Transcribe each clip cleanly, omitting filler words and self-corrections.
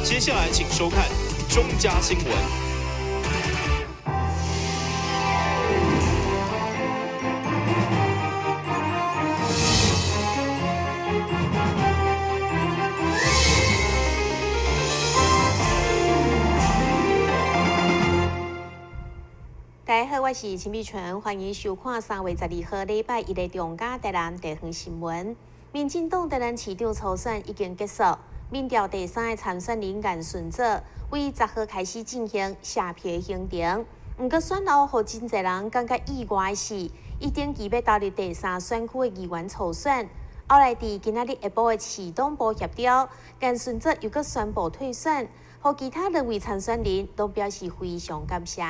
接下来请收看中嘉新闻。大家好，我是陈碧纯，欢迎收看3月12号礼拜一的中嘉台南地方新闻。民进党台南市长初选已经结束，民调第3个参选人颜顺泽为10号开始进行下票的行程。不过选后，让真侪人感觉意外的是，伊登记要投入第3选区的议员初选。后来伫今仔日下晡的市党部协调，颜顺泽又搁宣布退选，和其他2位参选人都表示非常感谢。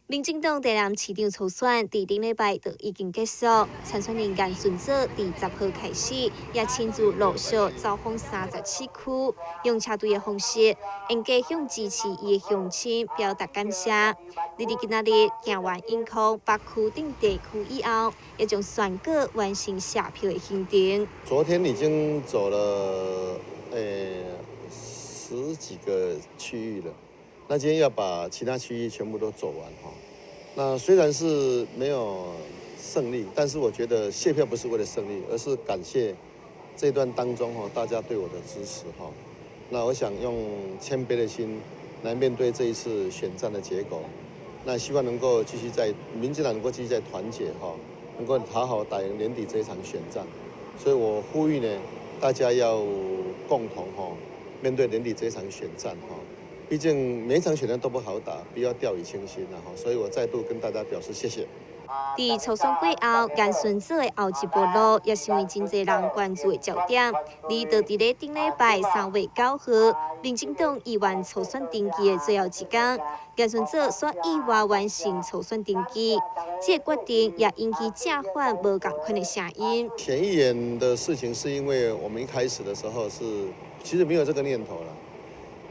民进党台南市长初选伫顶礼拜就已经结束，参选人颜顺泽伫10号开始，也亲自陆续走访37区，用车队的方式，沿街向支持伊的乡亲表达感谢。日今仔日行完永康北区等地区以后，也将选举完成下票的行程。昨天已经走了10几个区域了。那今天要把其他区域全部都走完哈。那虽然是没有胜利，但是我觉得谢票不是为了胜利，而是感谢这段当中哈大家对我的支持哈。那我想用谦卑的心来面对这一次选战的结果。那希望能够继续民进党能够继续在团结哈，能够好好打赢年底这一场选战。所以我呼吁呢，大家要共同哈面对年底这一场选战哈。毕竟每一场选战都不好打，不要掉以轻心了哈。所以我再度跟大家表示谢谢。伫初选过后，颜顺泽的后一步路也成为真侪人关注的焦点。你就伫咧顶礼拜3月9号，民进党议员初选登记的最后一天，颜顺泽煞意外完成初选登记。这个决定也引起正反无共款的声音。选议员的事情是因为我们一开始的时候其实没有这个念头了。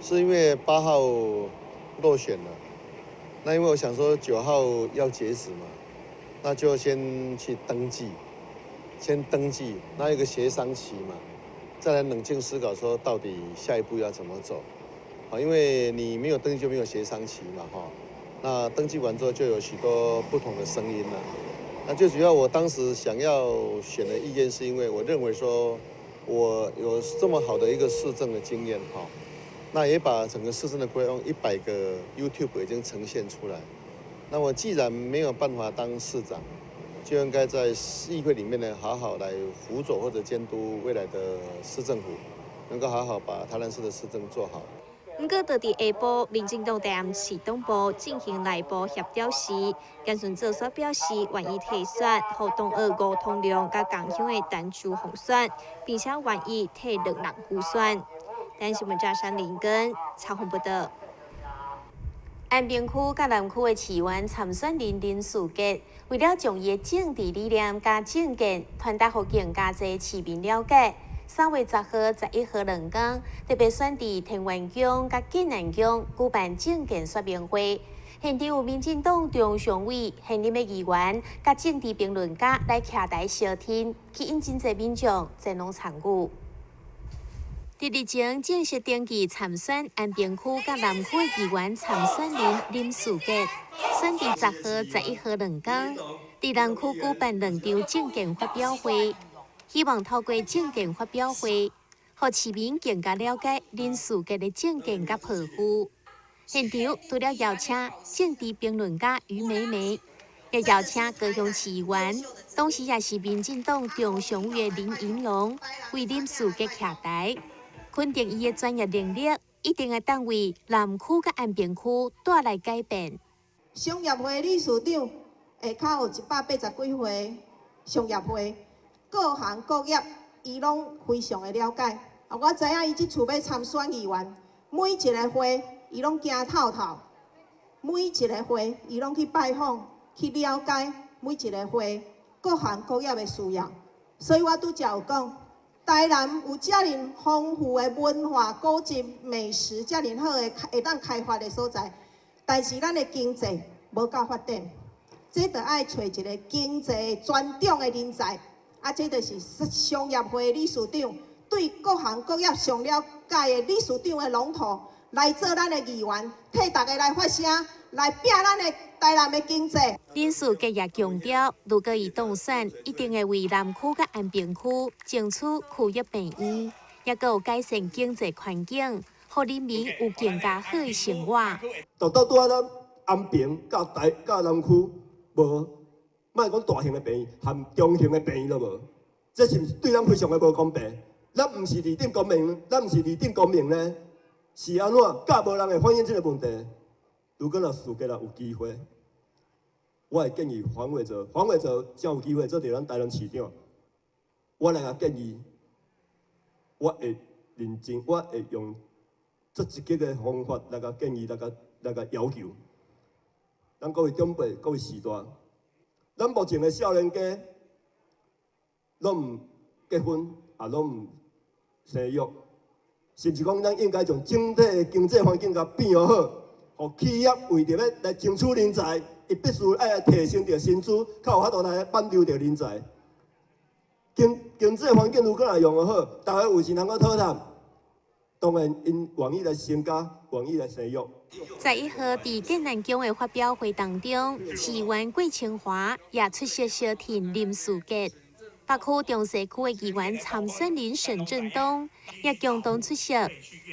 是因为8号落选了，那因为我想说9号要截止嘛，那就先去登记，那有一个协商期嘛，再来冷静思考说到底下一步要怎么走，因为你没有登记就没有协商期嘛哈，那登记完之后就有许多不同的声音了，那最主要我当时想要选的意见是因为我认为说我有这么好的一个市政的经验哈。那也把整个市政的规划100个 YouTube 已经呈现出来。那我既然没有办法当市长，就应该在议会里面呢，好好来辅佐或者监督未来的市政府，能够好好把台南市的市政做好。不过，到伫下晡，民进党台南市党部进行内部协调时，颜顺泽所表示愿意退选，和党二吴通良甲共乡的单主互选，并且愿意替2人互选。但新闻嘉山林根采访报道。安平区甲南区的市员参选人林树杰，为了将伊的政治理念甲政见传达予更加侪市民了解，3月10号、11号2天，特别选伫天元宫甲建南宫举办政见说明会。现场有民进党中常委、现任的议员甲政治评论家来徛台相听，吸引真侪民众前往参与。日前正式登记参选安平区甲南区的议员参选人林树杰，选伫10号、11号2天，伫南区举办2场政见发表会，希望透过政见发表会，让市民更加了解林树杰的政见甲抱负。现场除了邀请政治评论家于美美，也邀请高雄市议员，同时也是民进党中常委林盈龙为林树杰徛台。肯定伊的专业能力，一定会当为南区甲安平区带来改变。商业会理事长下骹有180几岁商业会，各行各业伊拢非常的了解。我知影伊即次要参选议员，每一个会伊拢行透透，每一个会伊拢去拜访，去了解每一个会各行各业的需要。所以我拄则有讲。台南有遮尔丰富的文化、古迹、美食，遮尔好的会当开发的所在，但是咱的经济无够发展，这就爱找一个经济专长的人才，这就是商业会理事长对各行各业上了解届的理事长的龙头来做咱的议员，替大家来发声，来拼咱的台南的经济。林书记也强调，如果伊当选，一定会为南区甲安平区争取区域病院，也有改善经济环境，让人民有更加好的生活。就到咱安平甲南区无，莫讲大型的病院，含中型的病院都无，这是对咱非常的无公平。咱毋是二等公民，咱毋是二等公民呢，是安怎？甲无人会反映这个问题。如果若事界若有机会，我会建议黄伟哲才有机会做到咱台南市长。我来个建议，我会认真，我会用最积极的方法来个建议，来个要求。咱各位长辈、各位时代，咱目前的少年家，拢毋结婚，也拢毋生育，甚至讲咱应该从整体的经济环境甲变好，互企业为着要来争取人才，伊必须爱提升着薪资，较有法度来挽留着人才。经济环境如果若用得好，大家有时能够讨谈，当然因愿意来成家，愿意来生育。在1号伫建南宫的发表会当中，市议员郭清华也出席小庭林书记。北区中西区的议员参选人沈振东也共同出席，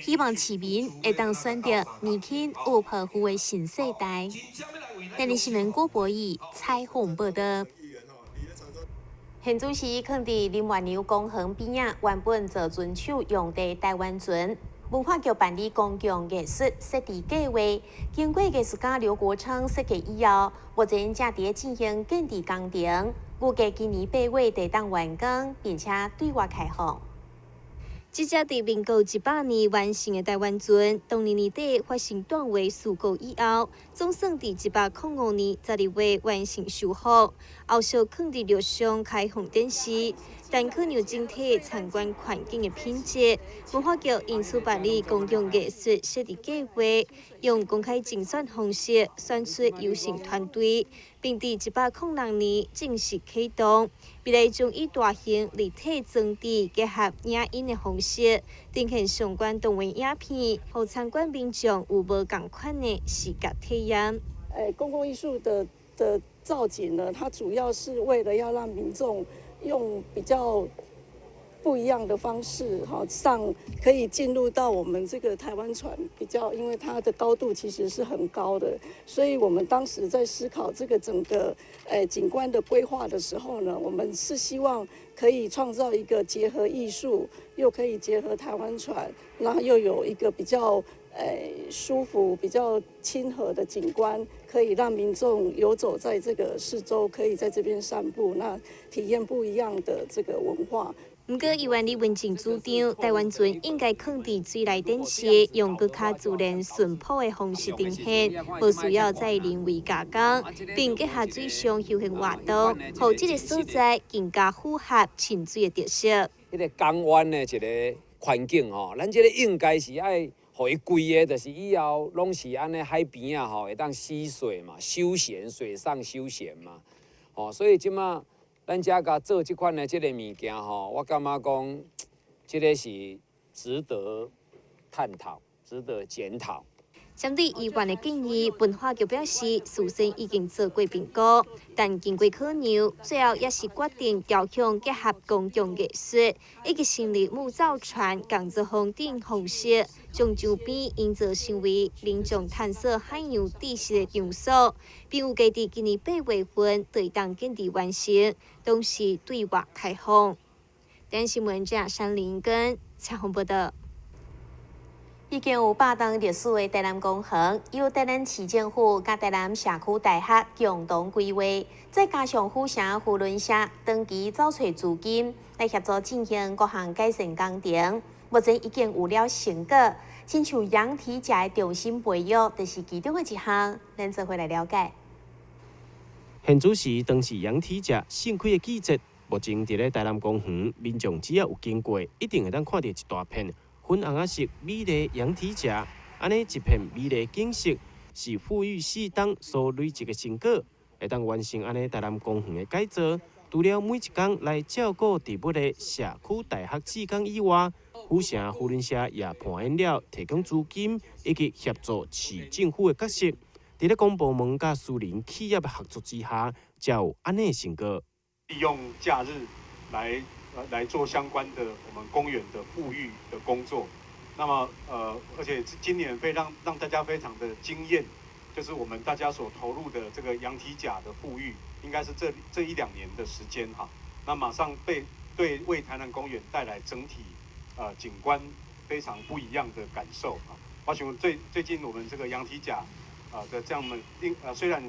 希望市民会当选择年轻有抱负的新世代。台南新闻郭博义采访报道。现主席囥伫林万牛公园边仔，原本做遵守用地台湾村。文化局办理公共艺术设计计划，经过艺术家刘国昌设计以后，目前正伫进行建筑工程，预计今年8月会当完工，并且对外开放。这只伫民国100年完成的台湾村，当年年底发生断尾事故以后，总算伫105年12月完成修复，后续囥伫陆上开放展示。但考量整体参观环境的品质，文化局因此办理公共艺术设计计划，用公开竞选方式选出优胜团队，并伫106年正式启动。未来将以大型立体装置结合影音的方式，呈现相关动画影片，让参观民众有无同款的视觉体验。公共艺术的造景呢，它主要是为了要让民众用比较不一样的方式，可以进入到我们这个台湾船比较，因为它的高度其实是很高的，所以我们当时在思考这个整个景观的规划的时候呢，我们是希望可以创造一个结合艺术，又可以结合台湾船，然后又有一个比较舒服、比较亲和的景观，可以让民众游走在这个四周，可以在这边散步，那体验不一样的这个文化。不过，议员李文静主张，台湾村应该囥伫水内展示，用更加自然淳朴的方式呈现，无需要再人为加工，并结合水上休闲活动，让这个所在更加符合亲水的特色。迄个港湾的一个环境吼，咱这个应该是爱。互伊规个就是以后拢是安尼海边啊吼，会当嬉水嘛，休闲水上休闲嘛，吼，所以即马咱遮甲做即款的即个物件吼，我感觉讲，即个是值得探讨、值得检讨。针对议员的建议，文化局表示，事先已经做过评估，但经过考量，最后也是决定调向结合公共艺术，以及成立木造船工作坊等方式，将周边营造成为民众探索海洋知识的场所，并预计伫今年8月份对当建筑完成，同时对外开放。台新闻记者山林根采访报道。已经有8栋历史的台南公园，由台南市政府甲台南社区大学共同规划，再加上府城扶轮社长期找找资金来协助进行各项改善工程，目前已经有了成果。亲像羊蹄甲的重新培育，就是其中的一项，咱做回来了解。现主时当是羊蹄甲盛开的季节，目前伫咧台南公园，民众只要有经过，一定会当看到一大片粉红色美丽羊蹄甲，安尼一片美丽景色，是富裕世当所累积的成果，会当完成安尼台南公园的改造。除了每一天来照顾地物的社区大学志工以外，府城扶轮社也盘演了提供资金以及协助市政府的角色，伫咧公部门甲私人企业的合作之下，才有安尼成果。利用假日来做相关的我们公园的复育的工作。那么而且今年让大家非常的惊艳，就是我们大家所投入的这个羊蹄甲的复育，应该是这1-2年的时间哈，那马上为台南公园带来整体景观非常不一样的感受啊。我想最近我们这个羊蹄甲的这样虽然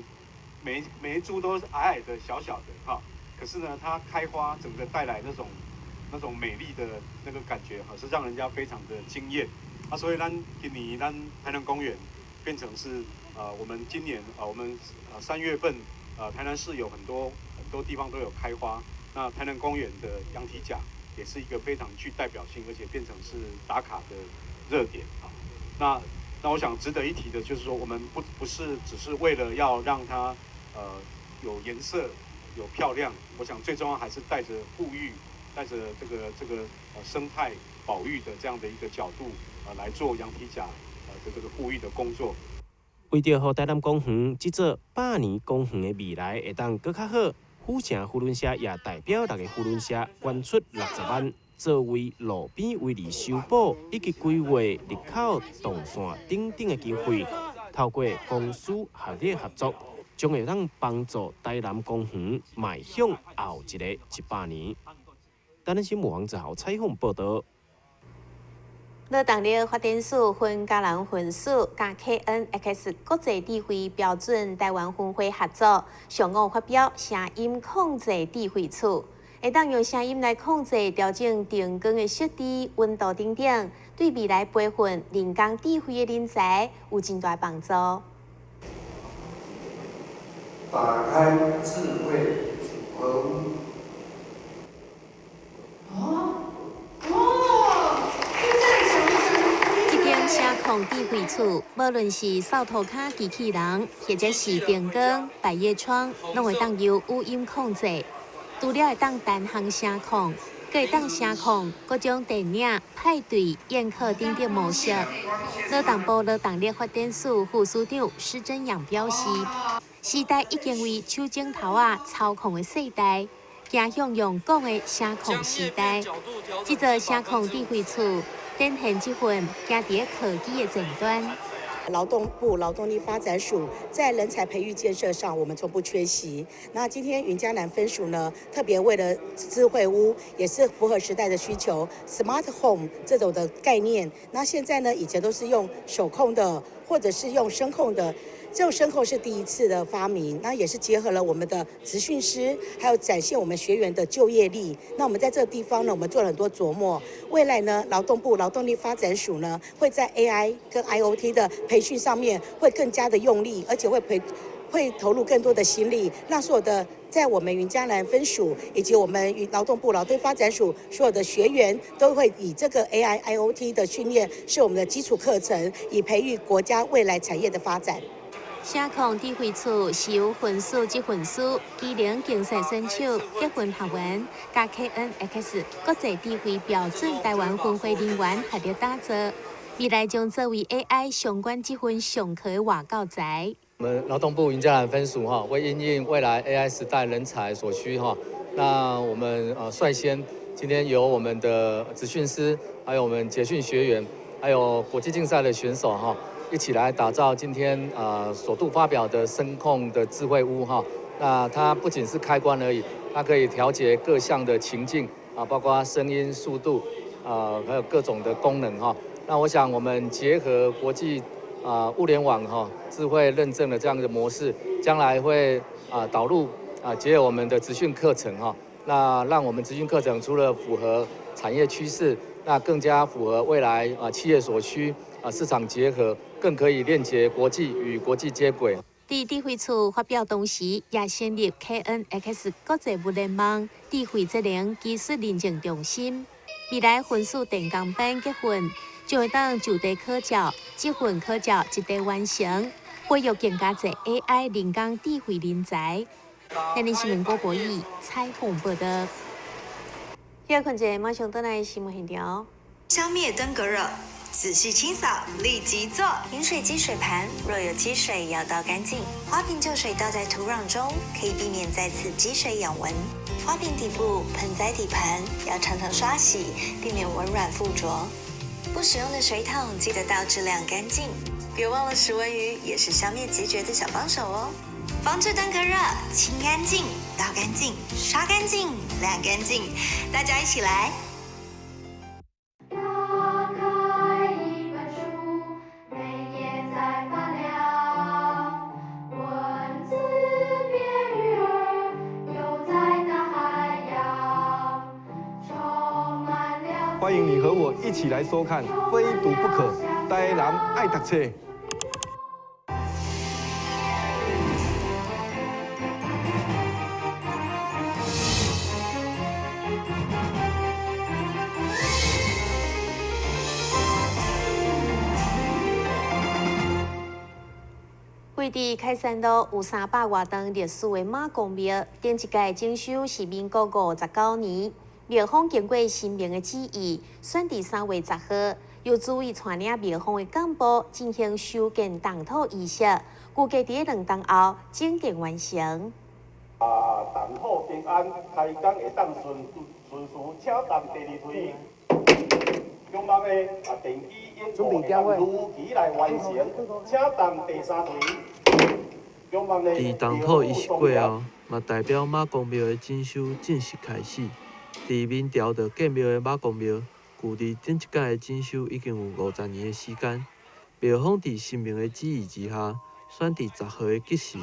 每一株都是矮矮的小小的哈，可是呢它开花整个带来那种美丽的那个感觉是让人家非常的惊艳。所以今年台南公园变成是我们今年我们3月份台南市有很多地方都有开花，那台南公园的羊蹄甲也是一个非常具代表性，而且变成是打卡的热点啊。那我想值得一提的就是说，我们不是只是为了要让它有颜色有漂亮，我想最重要还是带着富裕。带着这个生态保育的这样的一个角度来做羊蹄甲的这个复育的工作。为着让台南公园这座100年公园的未来会当更较好，府城扶轮社也代表6个扶轮社捐出60万，作为路边围篱修补以及规划入口动线等的机会，透过公私合力合作，将会当帮助台南公园迈向后一个100年。台南新闻网之后采访报道。乐动力发展署分嘉南分署甲 KNX 国际智慧标准台湾分会合作，上午发表声音控制智慧厝，会当用声音来控制调整电光的设置、温度等等，对未来培训人工智慧的人才有真大帮助。打开智慧组合屋。声控智慧厝，无论是扫涂骹机器人，或者是电光、百叶窗，拢会当由语音控制。除了会当单项声控，阁会当声控各种电影、派对、宴客等等模式。乐动部乐动力发展署副署长施真阳表示，时代已经为手镜头操控的世代，走向用讲的声控时代。这座声控智慧厝。展现这份行在科技的前端。劳动部劳动力发展署在人才培育建设上，我们从不缺席。那今天云嘉南分署呢，特别为了智慧屋，也是符合时代的需求 ，Smart Home 这种的概念。那现在呢，以前都是用手控的，或者是用声控的。这种声控是第一次的发明，那也是结合了我们的职训师，还有展现我们学员的就业力。那我们在这个地方呢，我们做了很多琢磨。未来呢，劳动部劳动力发展署呢，会在 AI 跟 IoT 的培训上面会更加的用力，而且会投入更多的心力，让所有的在我们云嘉南分署以及我们劳动部劳动发展署所有的学员，都会以这个 AI、IoT 的训练是我们的基础课程，以培育国家未来产业的发展。声控智慧厝是由分署及分署、机能竞赛选手、结婚学员、加 KNX 国际智慧标准台湾分会人员合力打造，未来将作为 AI 相关这份上课的外教材。我们劳动部云嘉南分署为因应未来 AI 时代人才所需那我们率先今天由我们的职训师，还有我们结训学员，还有国际竞赛的选手一起来打造今天首度发表的声控的智慧屋那它不仅是开关而已，它可以调节各项的情境包括声音、速度还有各种的功能那我想我们结合国际物联网智慧认证的这样的模式，将来会导入结合我们的职训课程那让我们职训课程除了符合产业趋势，那更加符合未来企业所需市场结合。更可以链接国际与国际接轨。在智慧厝发表同时，也成立 KNX 国际物联网智慧智能技术认证中心。未来分署电工班结婚，就会当就地考照，结婚考照一地完成，培育更加侪 AI 人工智慧人才。台南新闻郭博义采访报道。第二款节马上倒来新闻现场。消灭登革热，仔细清扫，立即做。饮水机水盘若有积水，要倒干净。花瓶旧水倒在土壤中，可以避免再次积水养蚊。花瓶底部、盆栽底盘要常常刷洗，避免蚊卵附着。不使用的水桶记得倒质量干净。别忘了食蚊鱼也是消灭孑孓的小帮手哦。防治登革热，清干净、倒干净、刷干净、晾干净，大家一起来。欢迎你和我一起来收看《非读不可》，台南爱读册。位伫开山路有300多栋历史的马公庙，顶一届征收是民国59年。庙方经过新明的旨意，选伫3月10号，由主委带领庙方的干部进行修建动土仪式，估计伫2天后整建完成。动土平安，开工会当顺序，请动第2锤。中望的电机演播会当如期来完成，请动第3锤。伫动土仪式过后，嘛代表马公庙的整修正式开始。伫明朝着建庙的马公庙，距离顶一届的整修已经有50年的时间。庙方伫新明的旨意之下，选伫10号的吉时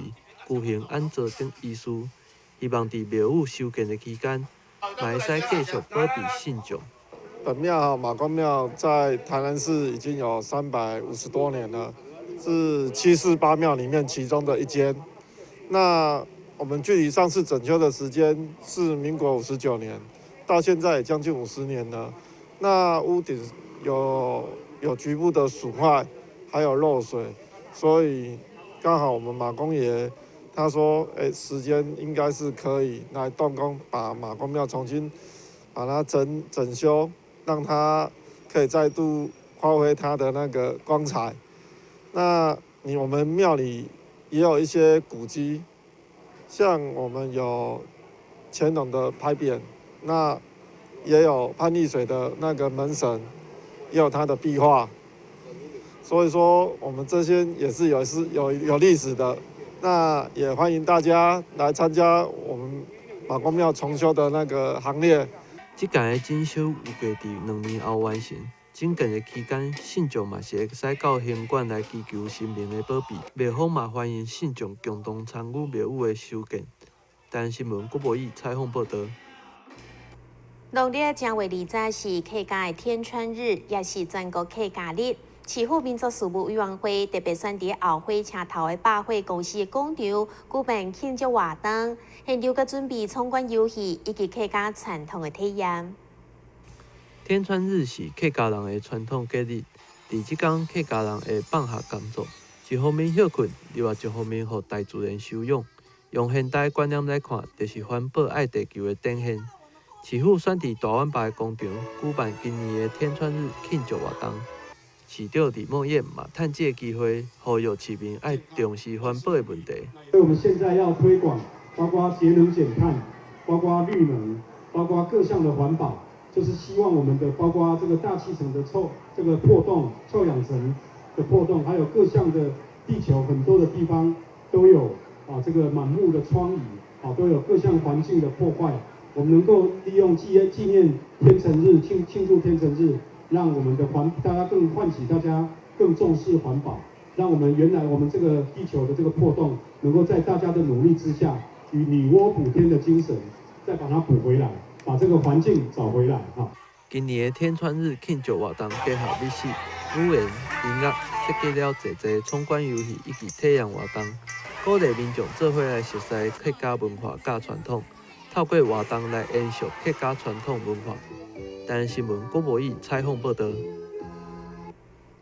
举行安坐等仪式，希望伫庙宇修建的期间，嘛会使继续保庇信众。本庙马公庙在台南市已经有350多年了，是7世8庙里面其中的一间。那我们距离上次整修的时间是民国59年，到现在也将近50年了。那屋顶有局部的损坏，还有漏水，所以刚好我们马公爷他说，时间应该是可以来动工，把马公庙重新把它整修，让它可以再度发挥它的那个光彩。那我们庙里也有一些古迹。像我们有乾隆的牌匾，那也有潘丽水的那个门神，也有他的壁画，所以说我们这些也是有历史的。那也欢迎大家来参加我们马公庙重修的那个行列。这届的整修预计伫2年后完成。整建的期间，信众嘛是会使到行馆来祈求神明的保庇。庙方嘛欢迎信众共同参与庙宇的修建。台南新闻郭博义采访报道。农历正月20是客家的天穿日，也是全国客家日。市府民族事务委员会特别选伫后火车头的百货公司的广场举办庆祝活动，现场佮准备闯关游戏以及客家传统的体验。天穿日是客家人的传统节日，伫即天客家人会放下工作，一方面休困，另外一方面互大自然休养。用现代观念来看，就是环保爱地球的展现。市府选伫大湾坝的广场举办今年的天穿日庆祝活动，市长李梦燕嘛趁这个机会呼吁市民爱重视环保的问题。所以我们现在要推广，包括节能减碳，包括绿能，包括各项的环保。就是希望我们的包括这个大气层的这个破洞、臭氧层的破洞，还有各项的地球很多的地方都有这个满目的疮痍都有各项环境的破坏。我们能够利用纪念天成日、庆祝天成日，让我们的大家更唤起大家更重视环保，让我们原来我们这个地球的这个破洞，能够在大家的努力之下，以女娲补天的精神，再把它补回来。把这个环境找回来哈。今年的天穿日庆祝活动结合历史、语言、音乐，设计了侪侪闯关游戏以及体验活动，鼓励民众做伙来熟悉客家文化甲传统，透过活动来延续客家传统文化。台南新闻郭博义采访报道。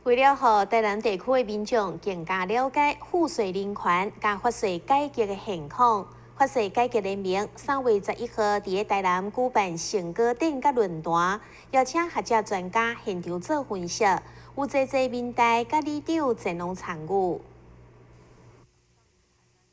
为了让台南地区的民众更加了解赋税人权、甲赋税改革的现况。法税改革联盟3月11號伫台南舉辦成果展甲論壇，邀請學者專家現場做分析，有濟民代甲里長前往參與。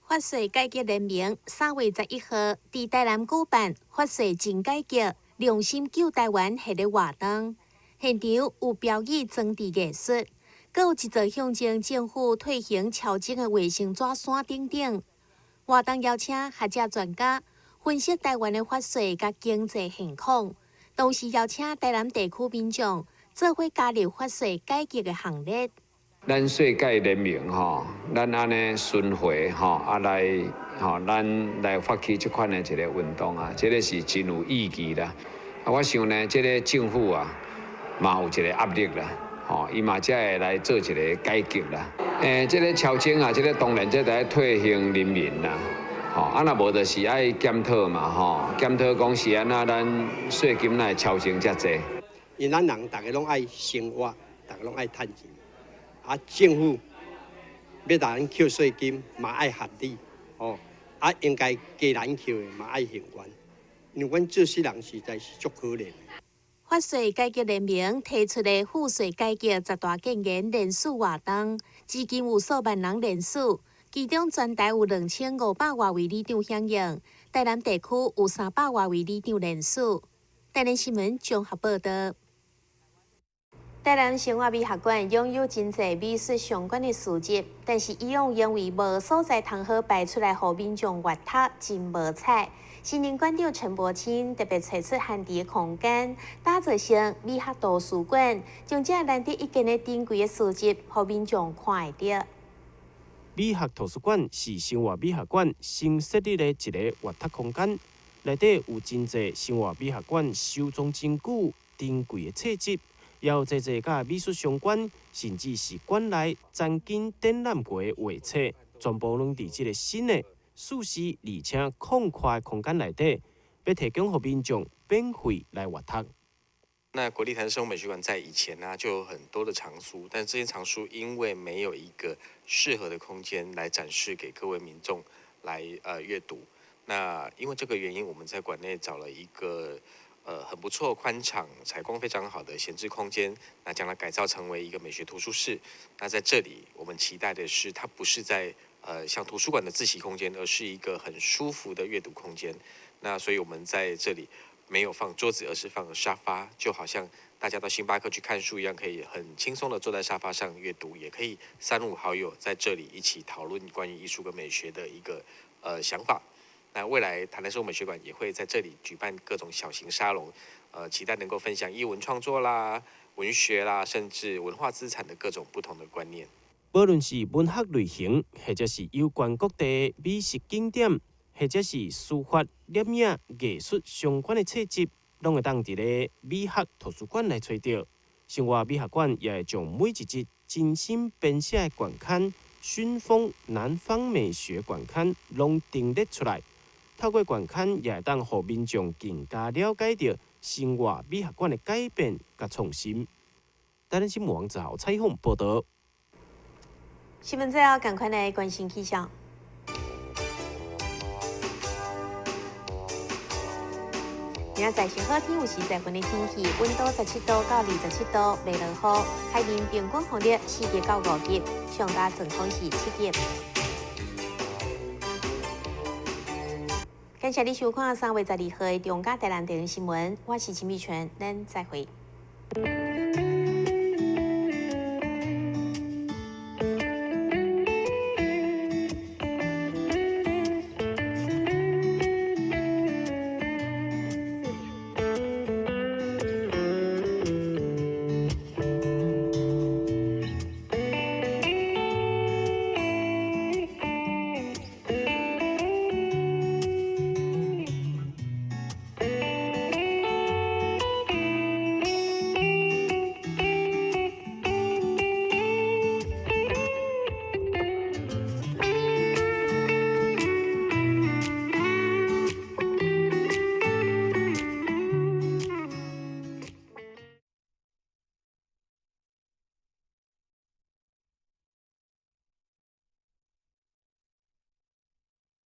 法税改革聯盟3月11號伫台南舉辦法税真改革，良心救台灣系列活動，現場有表演裝置藝術，閣有一座象徵政府推行超前的衛生紙傘等等。活動邀請學者專家分析台灣的法稅甲經濟現況，同時邀請台南地區民眾做伙加入法稅改革的行列。咱税改聯盟吼，咱安尼巡迴吼，咱來發起這款的一個運動啊，這個是真有意義啦。我想呢，這個政府啊，嘛有一個壓力啦，吼，伊嘛才會來做一個改革啦。這個超前啊，這個當然這在推行人民啦，吼，啊若無就是愛檢討嘛，吼，檢討講是安那咱稅金來超前遮濟。因咱人大家攏愛生活，大家攏愛趁錢。啊，政府要咱扣稅金嘛愛合理，哦，啊應該加咱扣的嘛愛行權，因為阮做事人實在是足可憐。法税改革聯盟提出的賦稅改革10大建言連署活動，至今有數萬人連署，其中全台有2500多位里長響應，台南地區有300多位里長連署。台南新聞綜合報道。台南生活美學館擁有真濟美術相關的書籍，但是以往因為無所在通好擺出來，予民眾閱讀真無彩。新任館長陳柏青特別找出限地的空間，打造成美學圖書館，將這難得一見的珍貴的書籍，予民眾看會到。美學圖書館是生活美學館新設立的一個閱讀空間，內底有真濟生活美學館收藏真久、珍貴的冊集。也有濟甲美術相關，甚至是館內曾經展覽過的畫冊，全部攏佇這個新的舒適而且寬闊空間內底，要提供給民眾免費來閱讀。那國立台南生活美學館在以前呢，就有很多的藏書，但這些藏書因為沒有一個適合的空間來展示給各位民眾來閱讀。那因為這個原因，我們在館內找了一個很不錯、寬敞、採光非常好的閒置空間，那將它改造成為一個美學圖書室。那在這裡，我們期待的是，它不是在像圖書館的自習空間，而是一個很舒服的閱讀空間。那所以我們在這裡沒有放桌子，而是放了沙發，就好像大家到星巴克去看書一樣，可以很輕鬆的坐在沙發上閱讀，也可以3、5好友在這裡一起討論關於藝術跟美學的一個想法。那未來台南生活美學館也會在這裡舉辦各種小型沙龍，期待能夠分享藝文創作啦、文學啦，甚至文化資產的各種不同的觀念。無論是文學類型，或者是有關各地美食景點，或者是書法、攝影、藝術相關的冊集，攏會當佇咧美學圖書館來找到。生活美學館也會將每一集精心編寫的館刊、熏風南方美學館刊攏陳列出來。透過觀看，也會當讓民眾更加了解到生活美學館的改變和創新。台南新聞網趙彩虹報道。新聞最後趕快來關心氣象。明仔載好天有時在份的天氣，溫度17度到27度，袂落雨，海面平均風力4級到5級，上加陣風是7級。感謝你收看3月12號的中嘉台南電視新聞，我是陳美全，咱再會。